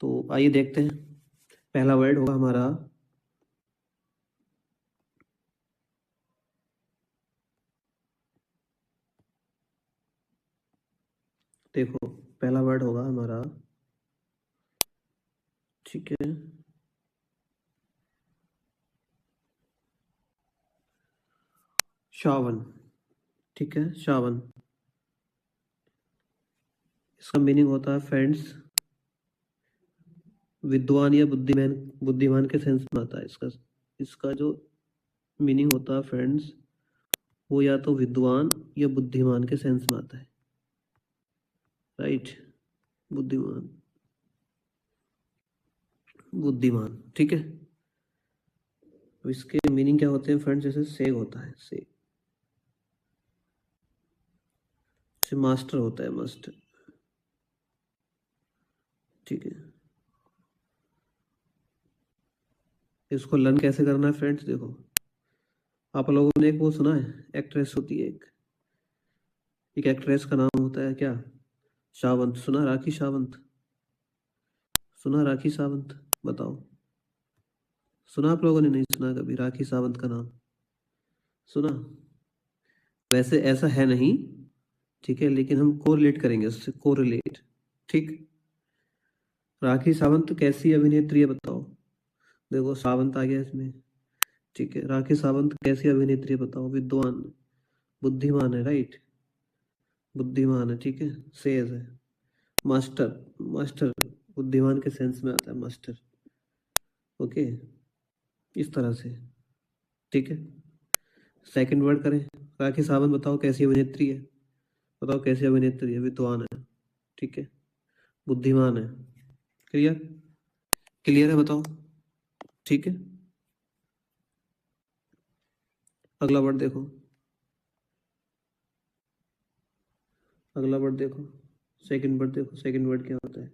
तो आइए देखते हैं। पहला वर्ड होगा हमारा देखो, पहला वर्ड होगा हमारा, ठीक है, शावन। ठीक है, शावन। इसका मीनिंग होता है फ्रेंड्स विद्वान या बुद्धिमान, बुद्धिमान के सेंस में आता है। इसका जो मीनिंग होता है फ्रेंड्स, वो या तो विद्वान या बुद्धिमान के सेंस में आता है। राइट, बुद्धिमान, बुद्धिमान। ठीक है, तो इसके मीनिंग क्या होते हैं फ्रेंड्स? जैसे सेग होता है, सेग से मास्टर होता है, मास्टर। ठीक है, इसको लर्न कैसे करना है फ्रेंड्स? देखो, आप लोगों ने एक वो सुना है, एक्ट्रेस होती है एक एक्ट्रेस का नाम होता है क्या? सावंत। सुना? राखी सावंत। सुना राखी सावंत? बताओ, सुना आप लोगों ने? नहीं सुना कभी राखी सावंत का नाम? सुना? वैसे ऐसा है नहीं, ठीक है, लेकिन हम कोरिलेट करेंगे उससे, कोरिलेट। ठीक, राखी सावंत कैसी अभिनेत्री है बताओ? देखो सावंत आ गया इसमें। ठीक है, राखी सावंत कैसी अभिनेत्री है बताओ? विद्वान, बुद्धिमान है। राइट, बुद्धिमान है। ठीक है, सेज है, मास्टर, मास्टर बुद्धिमान के सेंस में आता है, मास्टर। ओके, इस तरह से। ठीक है, सेकंड वर्ड करें। राखी सावंत बताओ कैसी अभिनेत्री है? बताओ कैसी अभिनेत्री है? विद्वान है, ठीक है, बुद्धिमान है। क्लियर? क्लियर है? बताओ। ठीक है, अगला वर्ड देखो, अगला वर्ड देखो, सेकंड वर्ड देखो। सेकंड वर्ड क्या होता है?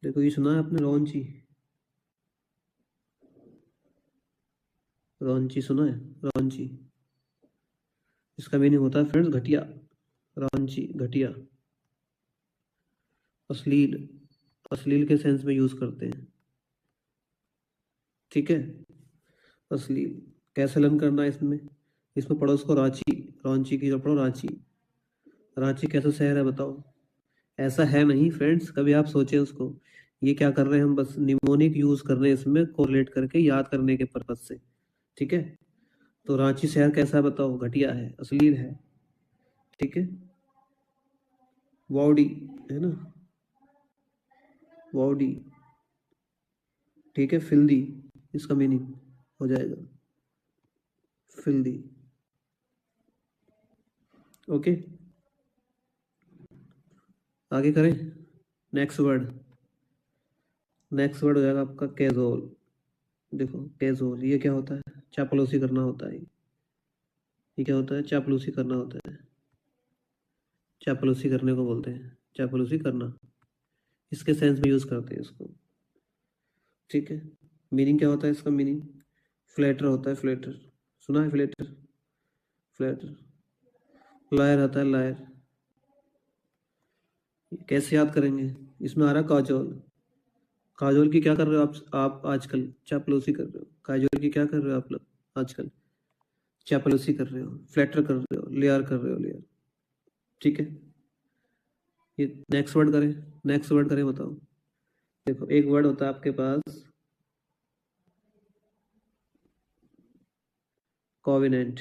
देखो, ये सुना है आपने, रौंची? रौंची सुना है? रौंची, इसका मीनिंग होता है फ्रेंड्स घटिया। रौंची, घटिया, अश्लील, अश्लील के सेंस में यूज करते हैं। ठीक है, अश्लील। कैसे लर्न करना है इसमें? इसमें पढ़ो उसको, रांची, रांची की पढ़ो, रांची। रांची कैसा शहर है बताओ? ऐसा है नहीं फ्रेंड्स, कभी आप सोचें उसको। ये क्या कर रहे हैं हम? बस निमोनिक यूज कर रहे हैं इसमें, कोरिलेट करके याद करने के पर्पज से। ठीक है, तो रांची शहर कैसा है बताओ? घटिया है, अश्लील है। ठीक है, वाउडी है ना, वाउडी। ठीक है, फिल्दी, इसका मीनिंग हो जाएगा फिल्दी। ओके, आगे करें। नेक्स्ट वर्ड, नेक्स्ट वर्ड हो जाएगा आपका कैजुअल। देखो कैजुअल, ये क्या होता है? चापलूसी करना होता है। ये क्या होता है? चापलूसी करना होता है। चापलूसी करने को बोलते हैं, चापलूसी करना, इसके सेंस में यूज करते हैं इसको। ठीक है, मीनिंग क्या होता है इसका? मीनिंग फ्लैटर होता है, फ्लैटर। सुना है फ्लैटर? फ्लैटर। लायर आता है, लायर। कैसे याद करेंगे? इसमें आ रहा काजोल। काजोल की क्या कर रहे हो आप आजकल? चापलूसी कर रहे हो। काजोल की क्या कर रहे हो आप लोग आजकल? चापलूसी कर रहे हो, फ्लैटर कर रहे हो, लेयर कर रहे हो, लेयर। ठीक है, ये नेक्स्ट वर्ड करें। नेक्स्ट वर्ड करें, बताओ। देखो, एक वर्ड होता है आपके पास कोविनेंट।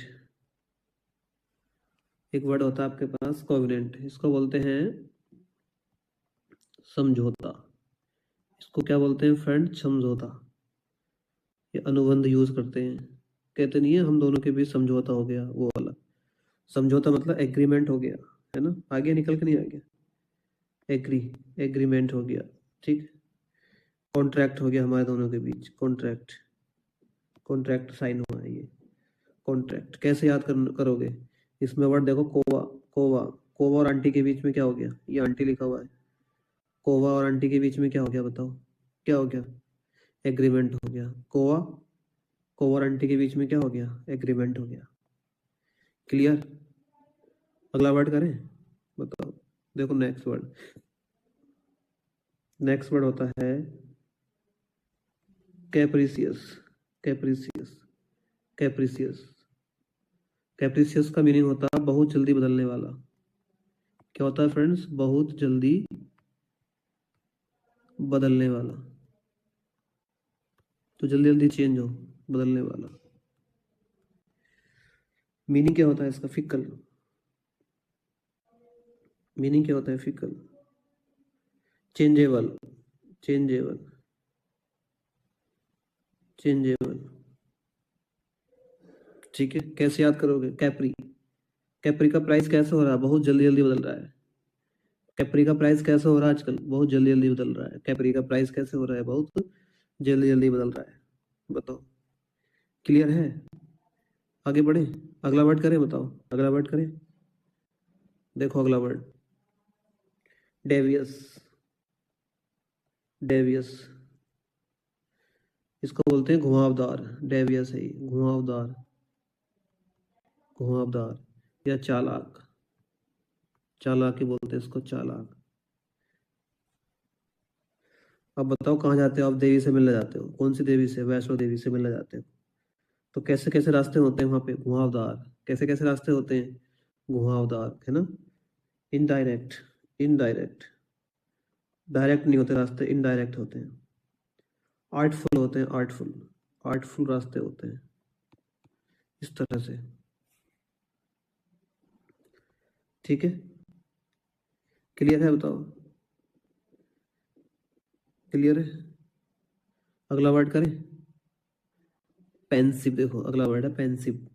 एक वर्ड होता है आपके पास कोविनेंट, इसको बोलते हैं समझौता। इसको क्या बोलते हैं फ्रेंड? समझौता। ये अनुबंध यूज करते हैं, कहते नहीं है हम दोनों के बीच समझौता हो गया, वो वाला समझौता, मतलब एग्रीमेंट हो गया, है ना? आगे निकल के नहीं आ गया, एग्री, एग्रीमेंट हो गया। ठीक, कॉन्ट्रैक्ट हो गया हमारे दोनों के बीच, कॉन्ट्रैक्ट, कॉन्ट्रैक्ट साइन हुआ है ये, कॉन्ट्रैक्ट। कैसे याद करोगे? इसमें वर्ड देखो, कोवा, कोवा। कोवा और आंटी के बीच में क्या हो गया? ये आंटी लिखा हुआ है, कोवा और आंटी के बीच में क्या हो गया बताओ? क्या हो गया? एग्रीमेंट हो गया। कोवा, कोवा और आंटी के बीच में क्या हो गया? एग्रीमेंट हो गया। क्लियर? अगला वर्ड करें, बताओ। देखो नेक्स्ट वर्ड, नेक्स्ट वर्ड होता है कैप्रिसियस। कैप्रिसियस कैप्रिसियस कैप्रिसियस का मीनिंग होता है बहुत जल्दी बदलने वाला। क्या होता है फ्रेंड्स? बहुत जल्दी बदलने वाला, तो जल्दी जल्दी चेंज हो, बदलने वाला। मीनिंग क्या होता है इसका? फिकल। मीनिंग क्या होता है? Fickle, changeable, changeable, changeable. ठीक है, कैसे याद करोगे? कैप्री। कैप्री का प्राइस कैसे हो रहा है? बहुत जल्दी जल्दी बदल रहा है। कैप्री का प्राइस कैसे हो रहा है आजकल? बहुत जल्दी जल्दी बदल रहा है। कैप्री का प्राइस कैसे हो रहा है? बहुत जल्दी जल्दी बदल रहा है। बताओ, क्लियर है? आगे बढ़े, अगला वर्ड करें? बताओ, अगला वर्ड करें। देखो अगला वर्ड, डेवियस। डेवियस, इसको बोलते हैं घुमावदार। डेवियस है ये, घुमावदार, घुमावदार या चालाक। चालाक ही बोलते हैं इसको, चालाक। अब बताओ कहाँ जाते हो आप? देवी से मिलने जाते हो। कौन सी देवी से? वैष्णो देवी से मिलने जाते हो। तो कैसे कैसे रास्ते होते हैं वहां पे? घुमावदार। कैसे कैसे रास्ते होते हैं? घुमावदार, है ना? Indirect, indirect. डायरेक्ट नहीं होते रास्ते, इनडायरेक्ट होते हैं। आर्टफुल होते हैं, आर्टफुल, आर्टफुल रास्ते होते हैं, इस तरह से। ठीक है, क्लियर है? बताओ, क्लियर है? अगला वर्ड करें, पेंसिव। देखो अगला वर्ड है पेंसिव।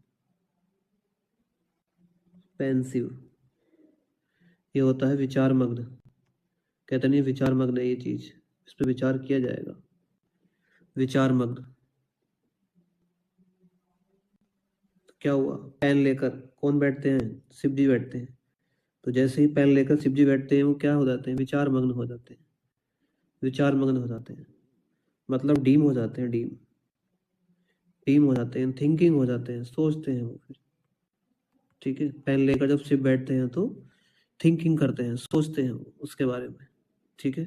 पेंसिव, ये होता है विचार मग्न। कहते नहीं विचार मग्न है ये चीज, इस पर विचार किया जाएगा। विचार मग्न। क्या हुआ? पेन लेकर कौन बैठते हैं? शिव जी बैठते हैं। तो जैसे ही पेन लेकर शिव जी बैठते हैं, वो क्या हो जाते हैं? विचार मग्न हो जाते हैं। विचार मग्न हो जाते हैं, मतलब डीम हो जाते हैं, डीम, डीम हो जाते हैं, थिंकिंग हो जाते हैं, सोचते हैं वो फिर। ठीक है, पेन लेकर जब शिव बैठते हैं तो थिंकिंग करते हैं, सोचते हैं उसके बारे में। ठीक है,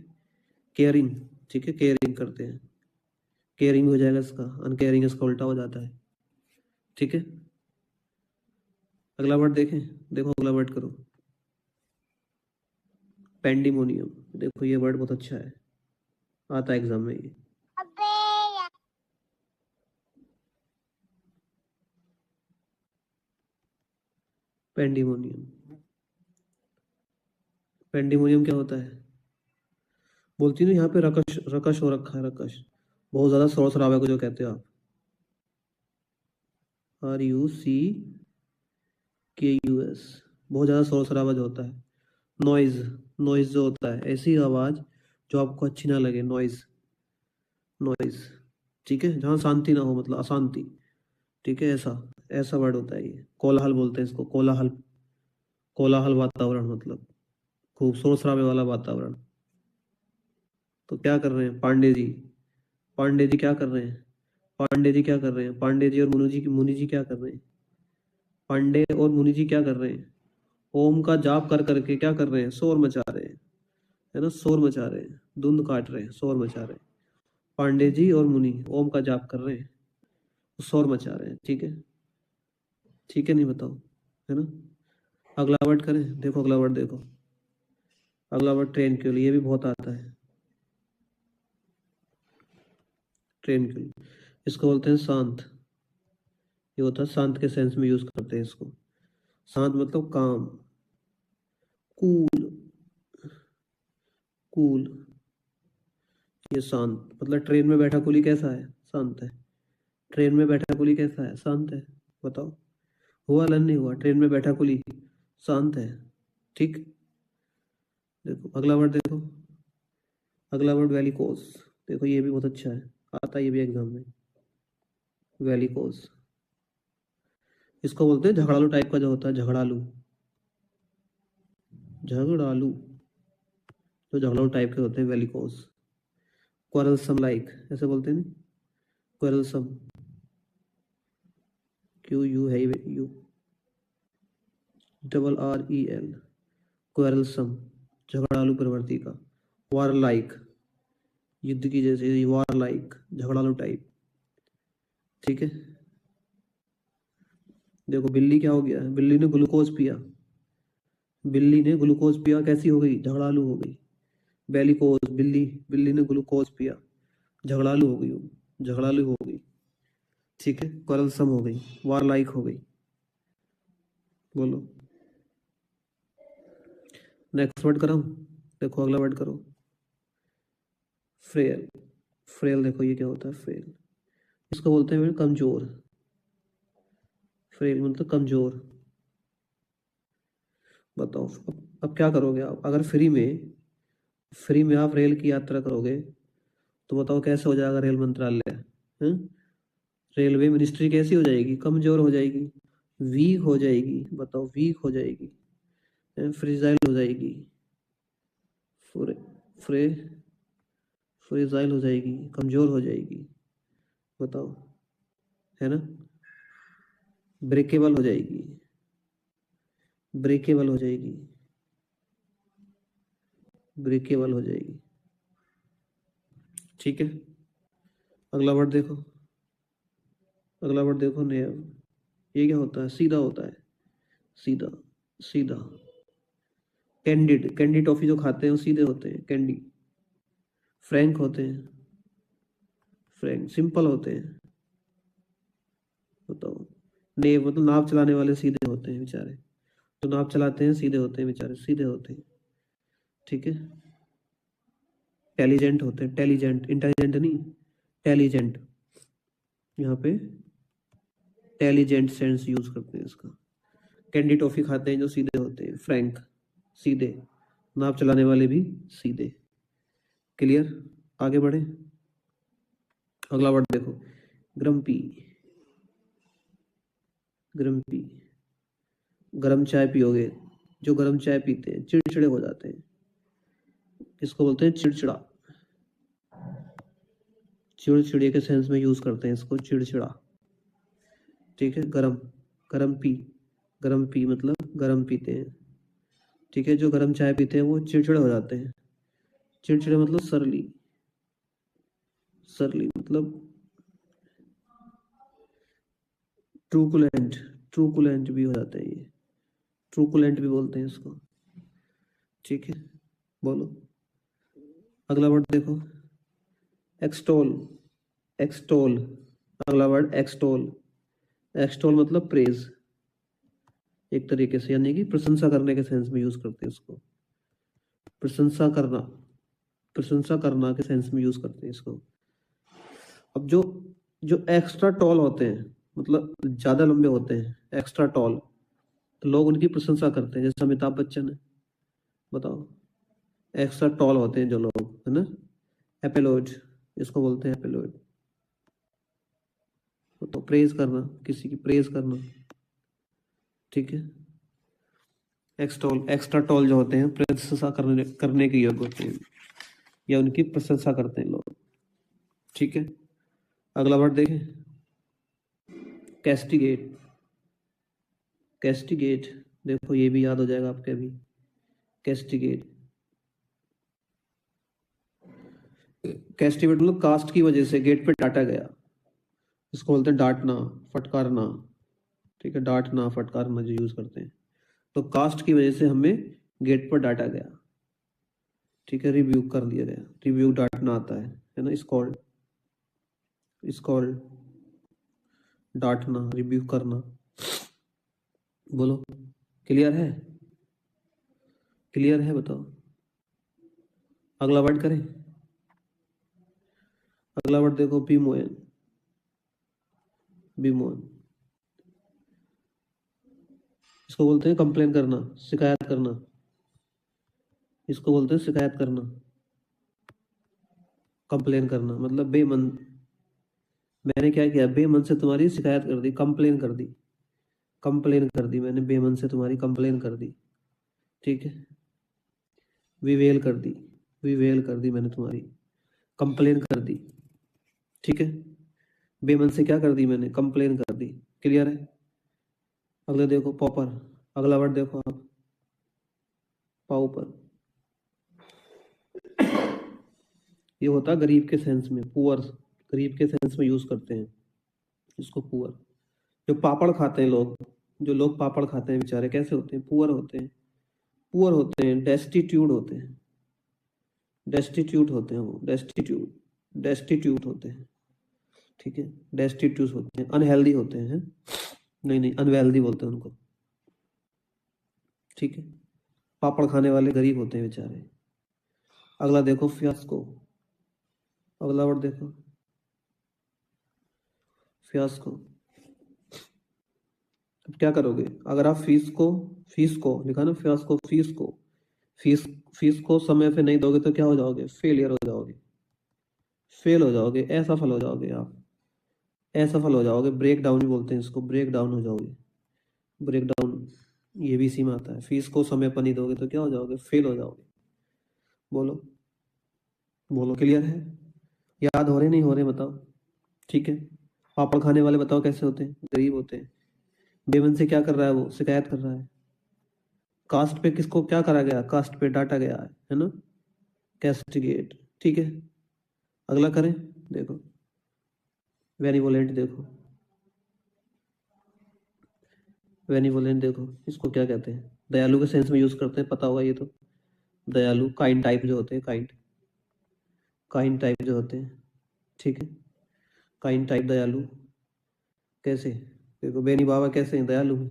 केयरिंग। ठीक है, केयरिंग करते हैं। केयरिंग हो जाएगा इसका, अनकेयरिंग इसका उल्टा हो जाता है। ठीक है, अगला वर्ड देखें। देखो अगला वर्ड करो, पेंडिमोनियम। देखो ये वर्ड बहुत अच्छा है, आता है एग्जाम में ये। पेंडिमोनियम, पेंडिमोनियम क्या होता है? बोलती हूँ यहाँ पे रकश, रकश हो रखा है, रकश। बहुत ज्यादा शोर शराबे को जो कहते हो आप, RUCKUS। बहुत ज्यादा शोर शराबा जो होता है। नॉइज, नॉइज जो होता है, ऐसी आवाज जो आपको अच्छी ना लगे, नॉइज, नॉइज। ठीक है, जहाँ शांति ना हो, मतलब अशांति। ठीक है, ऐसा ऐसा वर्ड होता है ये। कोलाहल बोलते हैं इसको, कोलाहल। कोलाहल वातावरण, मतलब खूब शोर शराबे वाला वातावरण। तो क्या कर रहे हैं पांडे जी? पांडे जी क्या कर रहे हैं? पांडे जी क्या कर रहे हैं? पांडे जी और मुनि जी क्या कर रहे हैं? पांडे और मुनि जी क्या कर रहे हैं? ओम का जाप कर करके क्या कर रहे हैं? शोर मचा रहे हैं, है ना? शोर मचा रहे हैं, धुंध काट रहे हैं, शोर मचा रहे हैं। पांडे जी और मुनि ओम का जाप कर रहे हैं, शोर मचा रहे हैं। ठीक है, ठीक है, नहीं बताओ, है ना? अगला वर्ड करें? देखो अगला वर्ड देखो, अगला वर्ड ट्रेन के लिए, ये भी बहुत आता है। ट्रेन के लिए इसको बोलते हैं शांत। ये होता है शांत के सेंस में यूज करते हैं इसको। शांत मतलब काम, कूल, कूल। ये शांत मतलब ट्रेन में बैठा कुली कैसा है? शांत है। ट्रेन में बैठा कुली कैसा है? शांत है। बताओ, हुआ लन नहीं हुआ? ट्रेन में बैठा कुली शांत है। ठीक, देखो अगला वर्ड देखो, अगला वर्ड वेलिकोस। देखो ये भी बहुत अच्छा है, आता है ये भी एग्जाम में। वेलिकोस, इसको बोलते हैं झगड़ालू टाइप का जो होता है, झगड़ालू, झगड़ालू। जो झगड़ालू टाइप के होते हैं, वेलिकोस। क्वारलसम लाइक, ऐसे बोलते हैं ना, क्वारलसम। QU है यू, RREL, क्वारलसम, झगड़ालू प्रवृत्ति का। वार लाइक, युद्ध की जैसे, वार लाइक, झगड़ालू टाइप। ठीक है, देखो बिल्ली क्या हो गया, बिल्ली ने ग्लूकोज पिया, बिल्ली ने ग्लूकोज पिया, कैसी हो गई, झगड़ालू हो गई। बेलिकोज, बिल्ली, बिल्ली ने ग्लूकोज पिया, झगड़ालू हो गई, झगड़ालू हो गई। ठीक है, quarrelsome हो गई, वार लाइक हो गई। बोलो, नेक्स्ट वर्ड कराऊं? देखो अगला वर्ड करो, फ्रेल। फ्रेल देखो ये क्या होता है, फ्रेल, इसको बोलते हैं कमजोर। फ्रेल मतलब कमजोर। बताओ अब क्या करोगे आप, अगर फ्री में आप रेल की यात्रा करोगे तो बताओ कैसे हो जाएगा रेल मंत्रालय? रेलवे मिनिस्ट्री कैसी हो जाएगी, कमजोर हो जाएगी, वीक हो जाएगी। बताओ, वीक हो जाएगी, फ्रेजाइल हो जाएगी, फ्रे फ्रे फ्रेजाइल हो जाएगी, कमजोर हो जाएगी। बताओ, है ना? ब्रेकेबल हो जाएगी, ब्रेकेबल हो जाएगी, ब्रेकेबल हो जाएगी। ठीक है, अगला वर्ड देखो, अगला वर्ड देखो नया। ये क्या होता है, सीधा होता है, सीधा, सीधा। कैंडिड, कैंडी टॉफी जो खाते हैं वो सीधे होते हैं, कैंडी। फ्रैंक होते हैं, फ्रैंक सिंपल होते हैं। बताओ, ने मतलब नाव चलाने वाले सीधे होते हैं बेचारे, जो नाव चलाते हैं सीधे होते हैं बेचारे, सीधे होते हैं। ठीक है, टेलिजेंट होते हैं, टेलिजेंट, इंटेलिजेंट नहीं, टेलिजेंट। यहाँ पे टेलिजेंट सेंस यूज करते हैं इसका। कैंडी टॉफी खाते हैं जो सीधे होते हैं, फ्रैंक, सीधे। नाव चलाने वाले भी सीधे। क्लियर? आगे बढ़े, अगला वर्ड देखो, ग्रम्पी। ग्रम्पी, गरम चाय पियोगे, जो गरम चाय पीते हैं चिड़चिड़े हो जाते हैं, किसको बोलते हैं, चिड़चिड़ा। चिड़चिड़े के सेंस में यूज करते हैं इसको, चिड़चिड़ा। ठीक है, गरम, गरम पी, गरम पी मतलब गरम पीते हैं। ठीक है, जो गरम चाय पीते हैं वो चिड़चिड़े हो जाते हैं। चिड़चिड़े मतलब सरली, सरली मतलब ट्रूकुलेंट, ट्रूकुलेंट भी हो जाते हैं ये, ट्रूकुलेंट भी बोलते हैं इसको। ठीक है, बोलो, अगला वर्ड देखो, एक्सटोल, एक्सटोल। अगला वर्ड एक्सटोल, एक्सटोल मतलब प्रेज, एक तरीके से, यानी कि प्रशंसा करने के सेंस में यूज करते हैं इसको। प्रशंसा करना, प्रशंसा करना के सेंस में यूज करते हैं इसको। अब जो जो एक्स्ट्रा टॉल होते हैं, मतलब ज्यादा लंबे होते हैं, एक्स्ट्रा टॉल, तो लोग उनकी प्रशंसा करते हैं, जैसे अमिताभ बच्चन है। बताओ, एक्स्ट्रा टॉल होते हैं जो लोग, है ना, एपेलॉइड, इसको बोलते हैं एपेलॉइड। तो प्रेज करना, किसी की प्रेज करना। ठीक है, एक्सटॉल, एक्स्ट्रा टॉल जो होते हैं प्रशंसा करने के योग्य होते हैं, या उनकी प्रशंसा करते हैं लोग। ठीक है, अगला वर्ड देखें, कैस्टिगेट। कैस्टिगेट देखो ये भी याद हो जाएगा आपके अभी, कैस्टिगेट। कैस्टिगेट मतलब कास्ट की वजह से गेट पे डांटा गया, इसको बोलते हैं डांटना, फटकारना। ठीक है, डांटना, फटकारना जो यूज करते हैं, तो कास्ट की वजह से हमें गेट पर डांटा गया। ठीक है, रिव्यू कर दिया गया, रिव्यू डांटना आता है ना, स्कॉल्ड, स्कॉल्ड, डांटना, रिव्यू करना। बोलो, क्लियर है? क्लियर है, बताओ, अगला वर्ड करें? अगला वर्ड देखो, बीमोयन, बीमोयन, इसको बोलते हैं कंप्लेन करना, शिकायत करना, इसको बोलते हैं शिकायत करना। कंप्लेन करना मतलब बेमन, मैंने क्या किया, बेमन से तुम्हारी शिकायत कर दी, कंप्लेन कर दी, कंप्लेन कर दी मैंने, बेमन से तुम्हारी कंप्लेन कर दी। ठीक है, विवेल कर दी, विवेल कर दी मैंने तुम्हारी, कंप्लेन कर दी। ठीक है, बेमन से क्या कर दी मैंने, कंप्लेन कर दी। क्लियर है? अगले देखो, पॉपर। अगला वर्ड देखो आप, पाउपर। ये होता है गरीब के सेंस में, पुअर, गरीब के सेंस में यूज करते हैं इसको, पुअर। जो पापड़ खाते हैं लोग, जो लोग पापड़ खाते हैं बेचारे कैसे होते हैं? पुअर होते हैं, पुअर होते हैं, डेस्टिट्यूट होते हैं, डेस्टिट्यूट होते हैं वो, डेस्टिट्यूट, डेस्टिट्यूट होते हैं, ठीक है, डेस्टिट्यूट होते हैं, अनहेल्दी होते हैं, नहीं नहीं अनवेल्दी बोलते हैं उनको, ठीक है। पापड़ खाने वाले गरीब होते हैं बेचारे। अगला देखो फियास्को, अगला वर्ड देखो फियास्को। अब क्या करोगे? अगर आप फीस को लिखा ना, फियास्को, फीस को, फीस फीस को समय पे नहीं दोगे तो क्या हो जाओगे? फेलियर हो जाओगे, फेल हो जाओगे, असफल हो जाओगे आप, असफल हो जाओगे, ब्रेक डाउन भी बोलते हैं इसको, ब्रेक डाउन हो जाओगे, ब्रेक डाउन, ये भी इसी में आता है। फीस को समय पर नहीं दोगे तो क्या हो जाओगे? फेल हो जाओगे। बोलो बोलो, क्लियर है? याद हो रहे नहीं हो रहे बताओ, ठीक है। पापड़ खाने वाले बताओ कैसे होते हैं? गरीब होते हैं। बेमन से क्या कर रहा है वो? शिकायत कर रहा है। कास्ट पे किसको क्या करा गया? कास्ट पे डांटा गया है ना, कैस्टिगेट, ठीक है। अगला करें, देखो बेनिवोलेंट, देखो बेनिवोलेंट, देखो इसको क्या कहते हैं? दयालु के सेंस में यूज करते हैं, पता होगा ये तो। दयालु, काइंड टाइप जो होते हैं, काइंड, काइंड टाइप जो होते हैं, ठीक है, काइंड टाइप दयालु। कैसे? देखो बेनी बाबा कैसे हैं? दयालु हैं।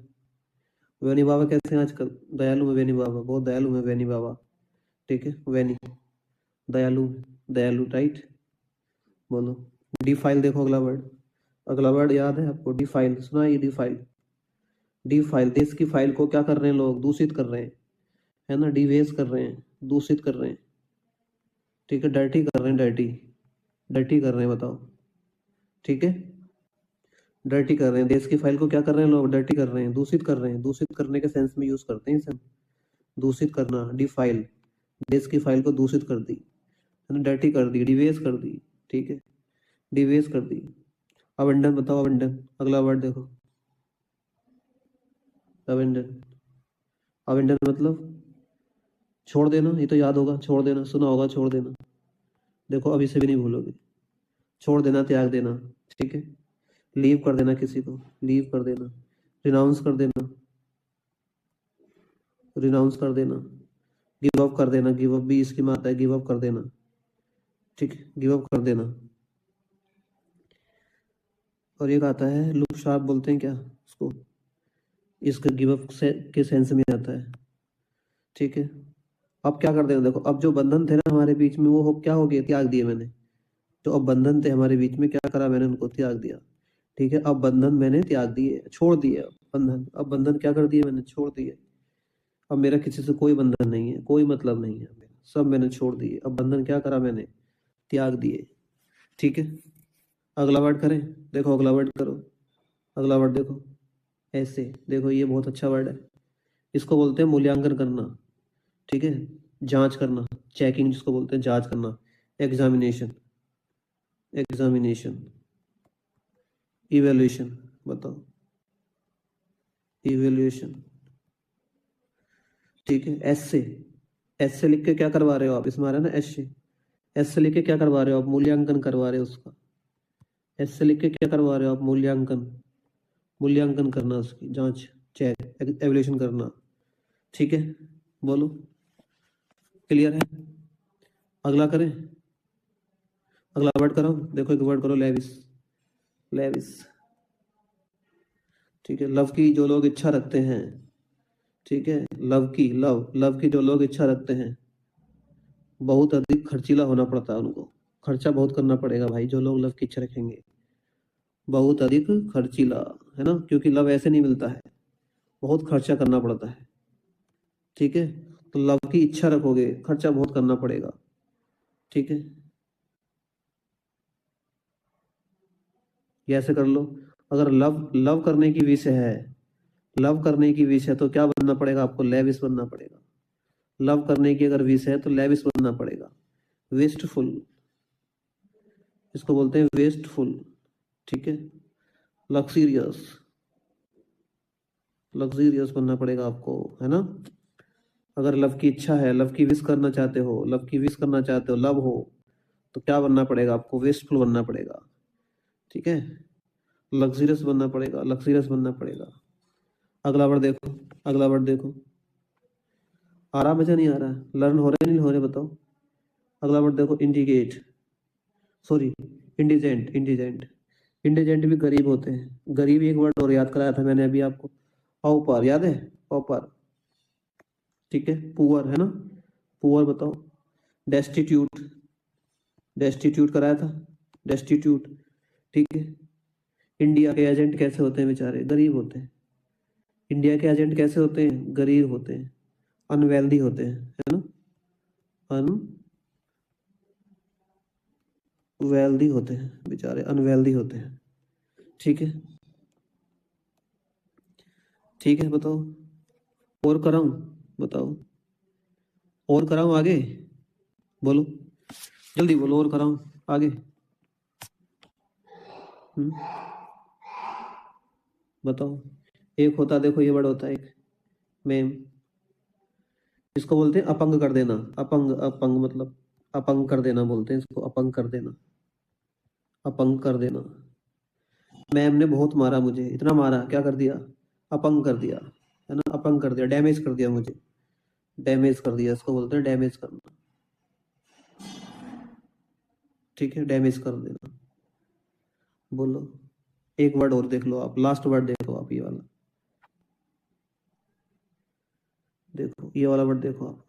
वेनी बाबा कैसे हैं आजकल? दयालु है वेनी बाबा, बहुत दयालु है वेनी बाबा, ठीक है। वेनी, दयालु, दयालु, राइट। बोलो डिफाइल, देखो अगला वर्ड, अगला वर्ड याद है आपको? डिफाइल, सुना है ये? डिफाइल, डिफाइल, देश की फाइल को क्या कर रहे हैं लोग? दूषित कर रहे हैं, है ना, डिवेस कर रहे हैं, दूषित कर रहे हैं, ठीक है, डर्टी कर रहे हैं, डर्टी, डर्टी कर रहे हैं, बताओ, ठीक है, डर्टी कर रहे हैं। देश की फाइल को क्या कर रहे हैं लोग? डर्टी कर रहे हैं, दूषित कर रहे हैं, दूषित करने के सेंस में यूज करते हैं इसे, दूषित करना, डिफाइल, देश की फाइल को दूषित कर दी, है ना, डर्टी कर दी, डिवेस कर दी, ठीक है, डिवेस कर दी। अवेंडन बताओ, अवेंडन, अगला वर्ड देखो, अवेंडन, अवेंडन मतलब छोड़ देना, ये तो याद होगा, छोड़ देना, सुना होगा, छोड़ देना, देखो अभी से भी नहीं भूलोगे, छोड़ देना, त्याग देना, ठीक है, लीव कर देना किसी को, लीव कर देना, रिनाउंस कर देना, रिनाउंस कर देना, गिव अप कर देना, गिव अप भी इसकी में आता है, गिव अप कर देना, ठीक है, गिव अप कर देना। और एक आता है लुक शार्प, बोलते हैं क्या उसको? इसका गिव अप से के सेंस में आता है, ठीक है। अब क्या कर देना, देखो अब जो बंधन थे ना हमारे बीच में, वो क्या हो गए? त्याग दिए मैंने। जो अब बंधन थे हमारे बीच में, क्या करा मैंने? उनको त्याग दिया, ठीक है। अब बंधन मैंने त्याग दिए, छोड़ दिए, बंधन, अब बंधन क्या कर दिए मैंने? छोड़ दिए। अब मेरा किसी से कोई बंधन नहीं है, कोई मतलब नहीं है मेरा, सब मैंने छोड़ दिए। अब बंधन क्या करा मैंने? त्याग दिए, ठीक है। अगला वर्ड करें, देखो अगला वर्ड करो, अगला वर्ड देखो, ऐसे, देखो ये बहुत अच्छा वर्ड है, इसको बोलते हैं मूल्यांकन करना, ठीक है, जांच करना, चेकिंग जिसको बोलते हैं, जांच करना, एग्जामिनेशन, एग्जामिनेशन, इवेल्युएशन, बताओ, इवेल्युएशन, ठीक है। एस से लिख के क्या करवा रहे हो आप? इसमें आ रहा है ना एस से, एस से लिख के क्या करवा रहे हो आप? मूल्यांकन करवा रहे हो उसका। एस से लिख के क्या करवा रहे हो आप? मूल्यांकन, मूल्यांकन करना, उसकी जांच, चेक, एवल्यूशन करना, ठीक है। बोलो क्लियर है? अगला करें, अगला वर्ड करो, देखो एक वर्ड करो, लेविस, लेविस, ठीक है। लव की जो लोग इच्छा रखते हैं, ठीक है, लव की, लव की जो लोग इच्छा रखते हैं, बहुत अधिक खर्चीला होना पड़ता है उनको, खर्चा बहुत करना पड़ेगा भाई, जो लोग लव की इच्छा रखेंगे, बहुत अधिक खर्चीला, है ना, क्योंकि लव ऐसे नहीं मिलता है, बहुत खर्चा करना पड़ता है, ठीक है। तो लव की इच्छा रखोगे, खर्चा बहुत करना पड़ेगा, ठीक है, ये ऐसे कर लो। अगर लव लव करने की विषय है, लव करने की विषय है तो क्या बनना पड़ेगा आपको? लेविस बनना पड़ेगा। लव करने की अगर विषय है तो लेविस बनना पड़ेगा। वेस्टफुल, इसको बोलते हैं वेस्टफुल, ठीक है। लग्जीरियस, लग्जीरियस बनना पड़ेगा आपको, है ना। अगर लव की इच्छा है, लव की विश करना चाहते हो, लव की विश करना चाहते हो, लव हो, तो क्या बनना पड़ेगा आपको? वेस्टफुल बनना पड़ेगा, ठीक है। लग्जरियस बनना पड़ेगा, लग्जरियस बनना पड़ेगा। अगला वर्ड देखो, अगला वर्ड देखो। आ रहा मजा नहीं आ रहा? लर्न हो रहे नहीं हो रहे बताओ? अगला वर्ड देखो, indicate, sorry indigent, indigent. Indigent भी गरीब होते हैं। गरीब एक वर्ड और याद कराया था मैंने अभी आपको, औपर, याद है? औपर, ठीक है। पुअर है ना, पुअर बताओ। डेस्टिट्यूट, डेस्टिट्यूट कराया था, डेस्टिट्यूट, ठीक है। इंडिया के एजेंट कैसे होते हैं बेचारे? गरीब होते हैं। इंडिया के एजेंट कैसे होते हैं? गरीब होते हैं, अनवेल्दी होते हैं, है ना, अनवेल्दी होते हैं बेचारे, अनवेल्दी होते हैं, ठीक है। ठीक है, बताओ और कराऊं? बताओ और कराऊं आगे? बोलो जल्दी बोलो, और कराऊं आगे? बताओ। एक होता, देखो ये वर्ड होता है एक, मेम। इसको बोलते हैं अपंग कर देना। अपंग, अपंग मतलब अपंग कर देना बोलते हैं इसको, अपंग कर देना, अपंग कर देना। मैम ने बहुत मारा मुझे, इतना मारा, क्या कर दिया? अपंग कर दिया, है ना, अपंग कर दिया, डैमेज कर दिया मुझे, डैमेज कर दिया, इसको बोलते हैं डैमेज करना, ठीक है, डैमेज कर देना। बोलो एक वर्ड और देख लो आप, लास्ट वर्ड देखो आप, ये वाला देखो, ये वाला वर्ड देखो आप,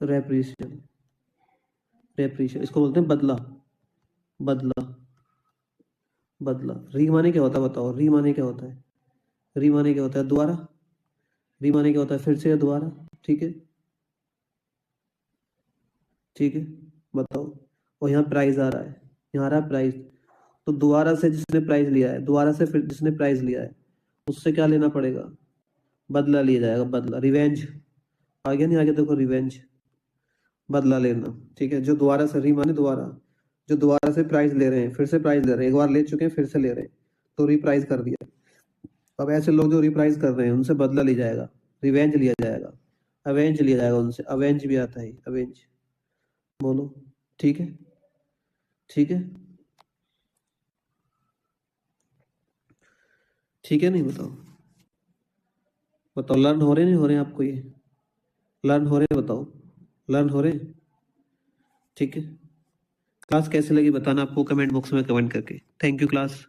रेप्रिशिएशन, रेप्रिशिएशन, इसको बोलते हैं बदला, बदला, बदला। री माने क्या होता है बताओ? री माने क्या होता है? री माने क्या होता है? दोबारा। री माने क्या होता है? फिर से या दोबारा, ठीक है, ठीक है, बताओ। और यहाँ प्राइज आ रहा है, यहाँ आ रहा है प्राइज, तो दोबारा से जिसने प्राइज लिया है, दोबारा से फिर जिसने प्राइज लिया है, उससे क्या लेना पड़ेगा? बदला लिया जाएगा, बदला, रिवेंज। आ गया नहीं? आगे देखो, रिवेंज, बदला लेना, ठीक है। जो दोबारा से, री माने दोबारा, जो दोबारा से प्राइज ले रहे हैं, फिर से प्राइज ले रहे हैं, एक बार ले चुके हैं फिर से ले रहे हैं, तो रिप्राइज कर दिया। अब ऐसे लोग जो रिप्राइज कर रहे हैं उनसे बदला लिया जाएगा, रिवेंज लिया जाएगा, अवेंज लिया जाएगा उनसे, अवेंज भी आता है, अवेंज। बोलो, ठीक है, ठीक है, ठीक है, नहीं बताओ? बताओ लर्न हो रहे नहीं हो रहे आपको? ये लर्न हो रहे, बताओ लर्न हो रहे? ठीक है। क्लास कैसे लगी बताना आपको कमेंट बॉक्स में कमेंट करके। Thank you class.